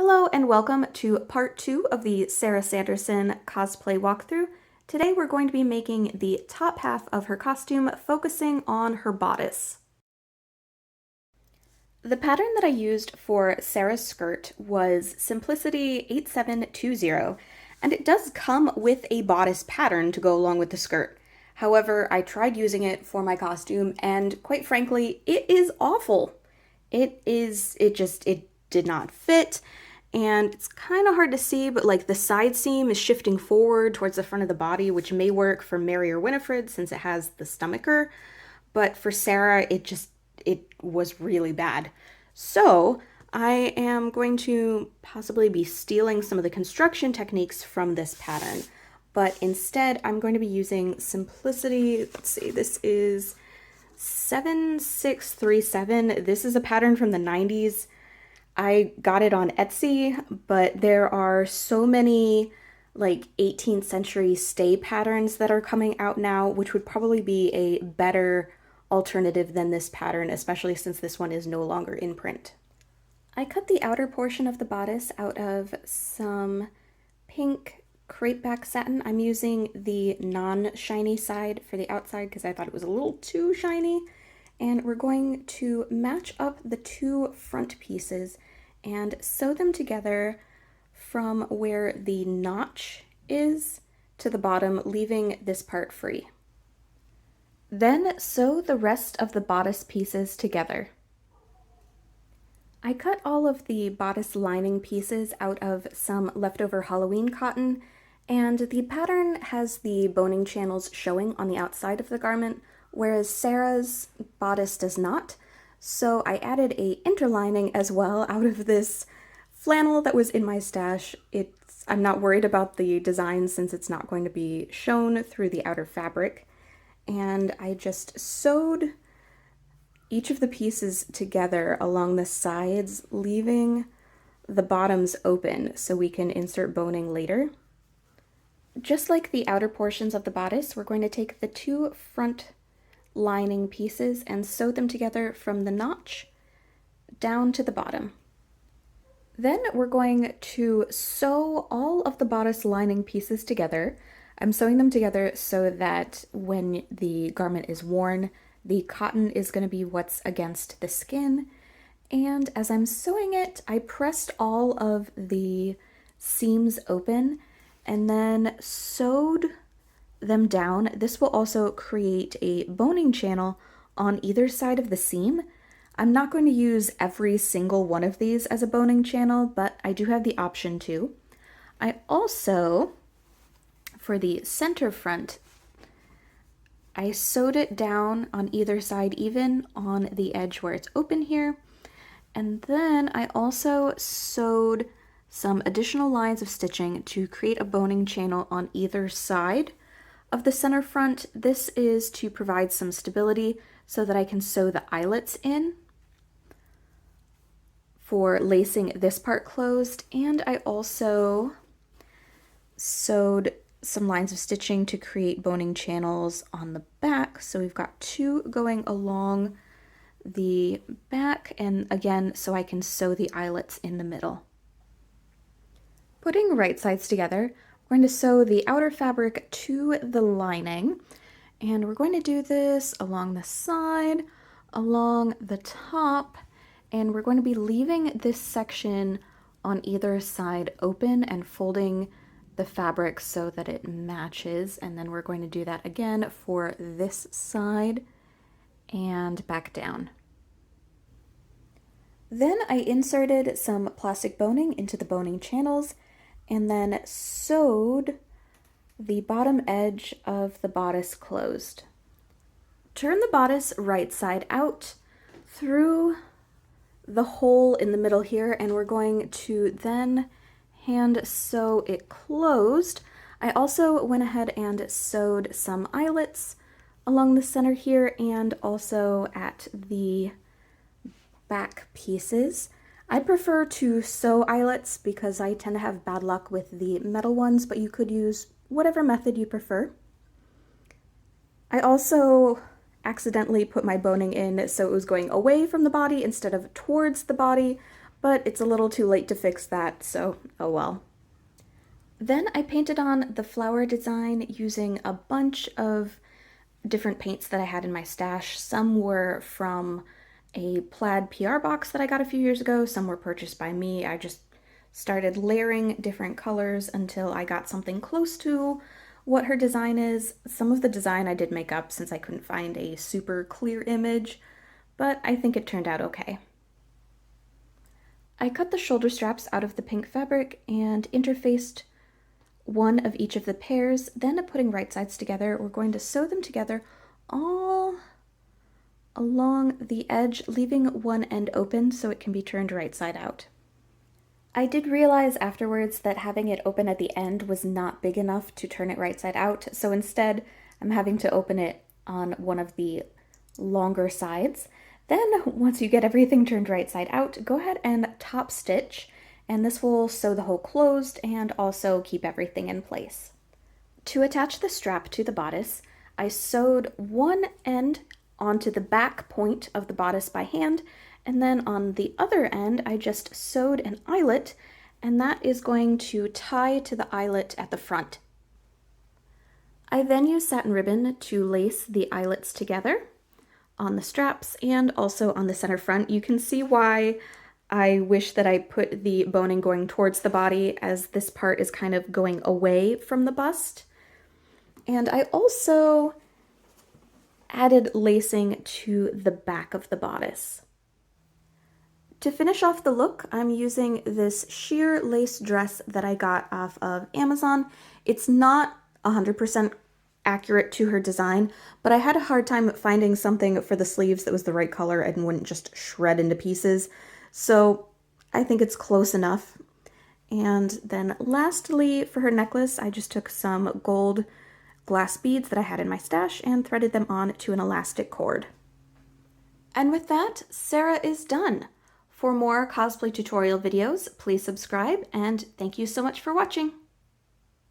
Hello and welcome to part 2 of the Sarah Sanderson cosplay walkthrough. Today we're going to be making the top half of her costume, focusing on her bodice. The pattern that I used for Sarah's skirt was Simplicity 8720, and it does come with a bodice pattern to go along with the skirt. However, I tried using it for my costume, and quite frankly, it is awful. It did not fit. And it's kind of hard to see, but like the side seam is shifting forward towards the front of the body, which may work for Mary or Winifred since it has the stomacher. But for Sarah, it was really bad. So I am going to possibly be stealing some of the construction techniques from this pattern. But instead, I'm going to be using Simplicity. Let's see, this is 7637. This is a pattern from the 90s. I got it on Etsy, but there are so many like 18th century stay patterns that are coming out now, which would probably be a better alternative than this pattern, especially since this one is no longer in print. I cut the outer portion of the bodice out of some pink crepe back satin. I'm using the non-shiny side for the outside because I thought it was a little too shiny. And we're going to match up the two front pieces and sew them together from where the notch is to the bottom, leaving this part free. Then sew the rest of the bodice pieces together. I cut all of the bodice lining pieces out of some leftover Halloween cotton, and the pattern has the boning channels showing on the outside of the garment, whereas Sarah's bodice does not. So I added a interlining as well out of this flannel that was in my stash. I'm not worried about the design since it's not going to be shown through the outer fabric. And I just sewed each of the pieces together along the sides, leaving the bottoms open so we can insert boning later. Just like the outer portions of the bodice, we're going to take the two front lining pieces and sew them together from the notch down to the bottom. Then we're going to sew all of the bodice lining pieces together. I'm sewing them together so that when the garment is worn, the cotton is going to be what's against the skin. And as I'm sewing it, I pressed all of the seams open and then sewed them down. This will also create a boning channel on either side of the seam. I'm not going to use every single one of these as a boning channel, but I do have the option to. I also, for the center front, I sewed it down on either side, even on the edge where it's open here. And then I also sewed some additional lines of stitching to create a boning channel on either side of the center front. This is to provide some stability so that I can sew the eyelets in for lacing this part closed. And I also sewed some lines of stitching to create boning channels on the back. So we've got two going along the back, and again, so I can sew the eyelets in the middle. Putting right sides together, we're going to sew the outer fabric to the lining, and we're going to do this along the side, along the top, and we're going to be leaving this section on either side open and folding the fabric so that it matches, and then we're going to do that again for this side and back down. Then I inserted some plastic boning into the boning channels and then sewed the bottom edge of the bodice closed. Turn the bodice right side out through the hole in the middle here, and we're going to then hand sew it closed. I also went ahead and sewed some eyelets along the center here and also at the back pieces. I prefer to sew eyelets because I tend to have bad luck with the metal ones, but you could use whatever method you prefer. I also accidentally put my boning in so it was going away from the body instead of towards the body, but it's a little too late to fix that, so oh well. Then I painted on the flower design using a bunch of different paints that I had in my stash. Some were from a plaid PR box that I got a few years ago, some were purchased by me. I just started layering different colors until I got something close to what her design is. Some of the design I did make up since I couldn't find a super clear image, but I think it turned out okay. I cut the shoulder straps out of the pink fabric and interfaced one of each of the pairs. Then, putting right sides together, we're going to sew them together all along the edge, leaving one end open so it can be turned right side out. I did realize afterwards that having it open at the end was not big enough to turn it right side out, so instead I'm having to open it on one of the longer sides. Then, once you get everything turned right side out, go ahead and top stitch, and this will sew the hole closed and also keep everything in place. To attach the strap to the bodice, I sewed one end onto the back point of the bodice by hand, and then on the other end I just sewed an eyelet, and that is going to tie to the eyelet at the front. I then used satin ribbon to lace the eyelets together on the straps and also on the center front. You can see why I wish that I put the boning going towards the body, as this part is kind of going away from the bust. And I also added lacing to the back of the bodice. To finish off the look, I'm using this sheer lace dress that I got off of Amazon. It's not 100% accurate to her design, but I had a hard time finding something for the sleeves that was the right color and wouldn't just shred into pieces. So I think it's close enough. And then lastly, for her necklace, I just took some gold glass beads that I had in my stash and threaded them on to an elastic cord. And with that, Sarah is done. For more cosplay tutorial videos, please subscribe, and thank you so much for watching.